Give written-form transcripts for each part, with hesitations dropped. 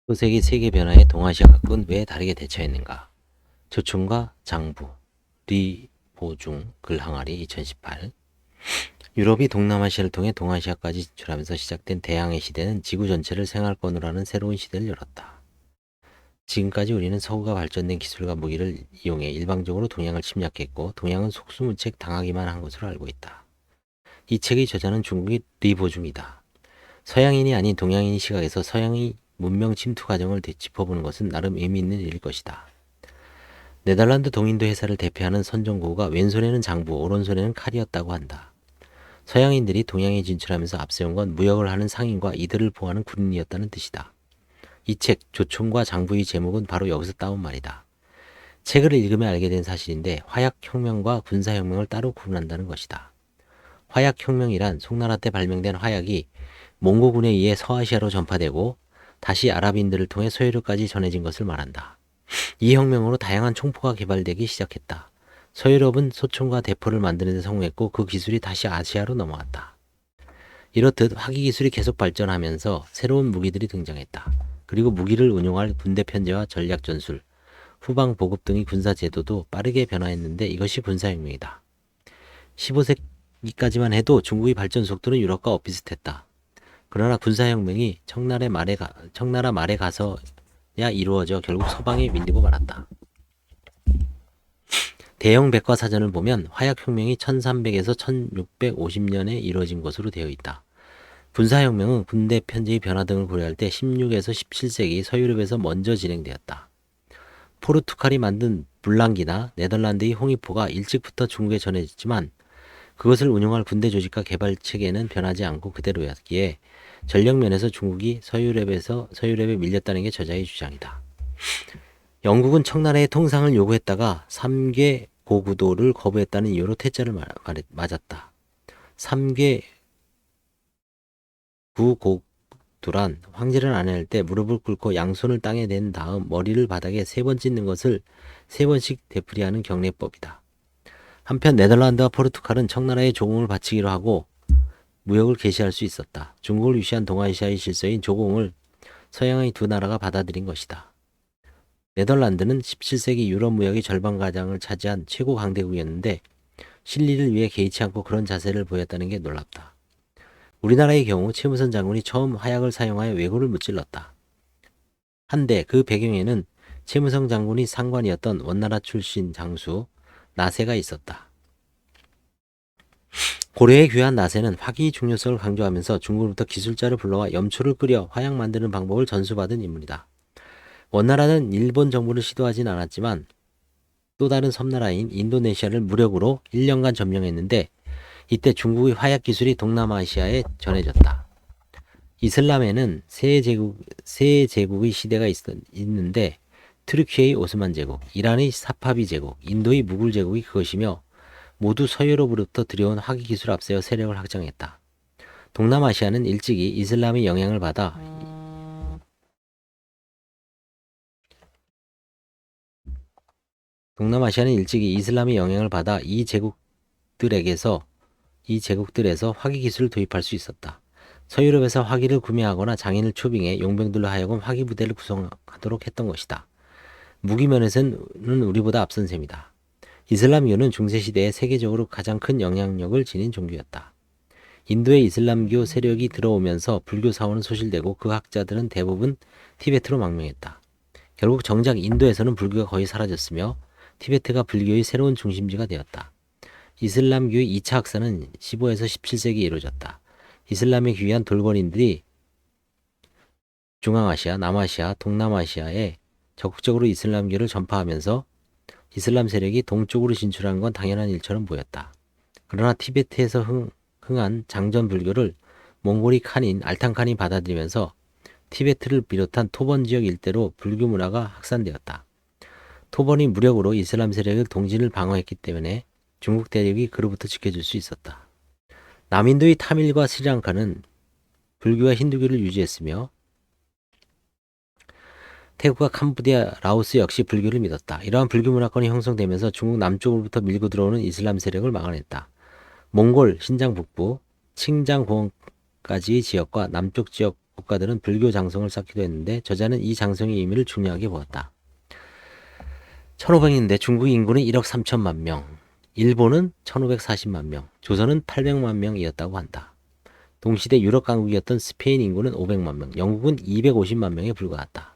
소세기 세계 변화에 동아시아 각국은 왜 다르게 대처했는가? 조총과 장부, 리 보중, 글 항아리 2018. 유럽이 동남아시아를 통해 동아시아까지 진출하면서 시작된 대항해 시대는 지구 전체를 생활권으로 하는 새로운 시대를 열었다. 지금까지 우리는 서구가 발전된 기술과 무기를 이용해 일방적으로 동양을 침략했고 동양은 속수무책 당하기만 한 것으로 알고 있다. 이 책의 저자는 중국의 리 보중이다. 서양인이 아닌 동양인 시각에서 서양의 문명 침투 과정을 짚어보는 것은 나름 의미 있는 일일 것이다. 네덜란드 동인도 회사를 대표하는 선정구가 왼손에는 장부, 오른손에는 칼이었다고 한다. 서양인들이 동양에 진출하면서 앞세운 건 무역을 하는 상인과 이들을 보호하는 군인이었다는 뜻이다. 이 책 조총과 장부의 제목은 바로 여기서 따온 말이다. 책을 읽으며 알게 된 사실인데 화약혁명과 군사혁명을 따로 구분한다는 것이다. 화약혁명이란 송나라 때 발명된 화약이 몽고군에 의해 서아시아로 전파되고 다시 아랍인들을 통해 서유럽까지 전해진 것을 말한다. 이 혁명으로 다양한 총포가 개발되기 시작했다. 서유럽은 소총과 대포를 만드는 데 성공했고 그 기술이 다시 아시아로 넘어왔다. 이렇듯 화기 기술이 계속 발전하면서 새로운 무기들이 등장했다. 그리고 무기를 운용할 군대 편제와 전략 전술, 후방 보급 등의 군사 제도도 빠르게 변화했는데 이것이 군사혁명이다. 15세기까지만 해도 중국의 발전 속도는 유럽과 엇비슷했다. 그러나 군사혁명이 청나라 말에 가서야 이루어져 결국 서방에 밀리고 말았다. 대영 백과사전을 보면 화약혁명이 1300에서 1650년에 이루어진 것으로 되어 있다. 군사혁명은 군대 편제의 변화 등을 고려할 때 16에서 17세기 서유럽에서 먼저 진행되었다. 포르투갈이 만든 불랑기나 네덜란드의 홍위포가 일찍부터 중국에 전해졌지만 그것을 운용할 군대 조직과 개발 체계는 변하지 않고 그대로였기에 전력 면에서 중국이 서유럽에 밀렸다는 게 저자의 주장이다. 영국은 청나라의 통상을 요구했다가 3개 고구도를 거부했다는 이유로 퇴짜를 맞았다. 3개 구고도란 황제를 안해할 때 무릎을 꿇고 양손을 땅에 댄 다음 머리를 바닥에 3번 찢는 것을 3번씩 되풀이하는 경례법이다. 한편 네덜란드와 포르투갈은 청나라의 조공을 바치기로 하고 무역을 개시할 수 있었다. 중국을 위시한 동아시아의 질서인 조공을 서양의 두 나라가 받아들인 것이다. 네덜란드는 17세기 유럽 무역의 절반가량을 차지한 최고 강대국이었는데 실리를 위해 개의치 않고 그런 자세를 보였다는 게 놀랍다. 우리나라의 경우 최무선 장군이 처음 화약을 사용하여 왜구를 무찔렀다. 한데 그 배경에는 최무선 장군이 상관이었던 원나라 출신 장수 나세가 있었다. 고려에 귀한 나세는 화기의 중요성을 강조하면서 중국으로부터 기술자를 불러와 염초를 끓여 화약 만드는 방법을 전수받은 인물이다. 원나라는 일본 정부를 시도하진 않았지만 또 다른 섬나라인 인도네시아를 무력으로 1년간 점령했는데 이때 중국의 화약 기술이 동남아시아에 전해졌다. 이슬람에는 세 제국의 시대가 있는데 트르키의 오스만 제국, 이란의 사파비 제국, 인도의 무굴 제국이 그것이며 모두 서유럽으로부터 들여온 화기 기술을 앞세워 세력을 확장했다. 동남아시아는 일찍이 이슬람의 영향을 받아 이 제국들에서 화기 기술을 도입할 수 있었다. 서유럽에서 화기를 구매하거나 장인을 초빙해 용병들로 하여금 화기 부대를 구성하도록 했던 것이다. 무기면에서는 우리보다 앞선 셈이다. 이슬람교는 중세시대에 세계적으로 가장 큰 영향력을 지닌 종교였다. 인도의 이슬람교 세력이 들어오면서 불교 사원은 소실되고 그 학자들은 대부분 티베트로 망명했다. 결국 정작 인도에서는 불교가 거의 사라졌으며 티베트가 불교의 새로운 중심지가 되었다. 이슬람교의 2차 확산은 15에서 17세기에 이루어졌다. 이슬람에 귀한 돌번인들이 중앙아시아, 남아시아, 동남아시아에 적극적으로 이슬람교를 전파하면서 이슬람 세력이 동쪽으로 진출한 건 당연한 일처럼 보였다. 그러나 티베트에서 흥한 장전 불교를 몽골이 칸인 알탕칸이 받아들이면서 티베트를 비롯한 토번 지역 일대로 불교 문화가 확산되었다. 토번이 무력으로 이슬람 세력의 동진을 방어했기 때문에 중국 대륙이 그로부터 지켜줄 수 있었다. 남인도의 타밀과 스리랑카는 불교와 힌두교를 유지했으며 태국과 캄보디아, 라오스 역시 불교를 믿었다. 이러한 불교 문화권이 형성되면서 중국 남쪽으로부터 밀고 들어오는 이슬람 세력을 막아냈다. 몽골, 신장 북부, 칭장 공원까지의 지역과 남쪽 지역 국가들은 불교 장성을 쌓기도 했는데 저자는 이 장성의 의미를 중요하게 보았다. 1500년대 중국 인구는 1억 3천만 명, 일본은 1540만 명, 조선은 800만 명이었다고 한다. 동시대 유럽 강국이었던 스페인 인구는 500만 명, 영국은 250만 명에 불과했다.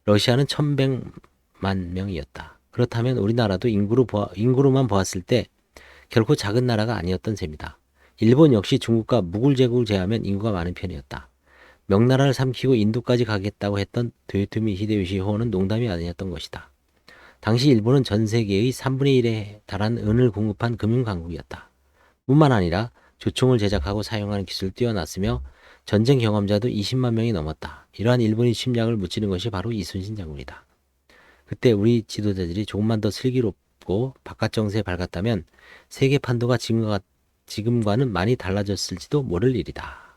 러시아는 1100만 명이었다. 그렇다면 우리나라도 인구로만 보았을 때 결코 작은 나라가 아니었던 셈이다. 일본 역시 중국과 무굴 제국을 제외하면 인구가 많은 편이었다. 명나라를 삼키고 인도까지 가겠다고 했던 도요토미 히데요시 호는 농담이 아니었던 것이다. 당시 일본은 전 세계의 3분의 1에 달하는 은을 공급한 금융 강국이었다. 뿐만 아니라 조총을 제작하고 사용하는 기술을 뛰어났으며 전쟁 경험자도 20만 명이 넘었다. 이러한 일본의 침략을 무찌른 것이 바로 이순신 장군이다. 그때 우리 지도자들이 조금만 더 슬기롭고 바깥 정세에 밝았다면 세계 판도가 지금과는 많이 달라졌을지도 모를 일이다.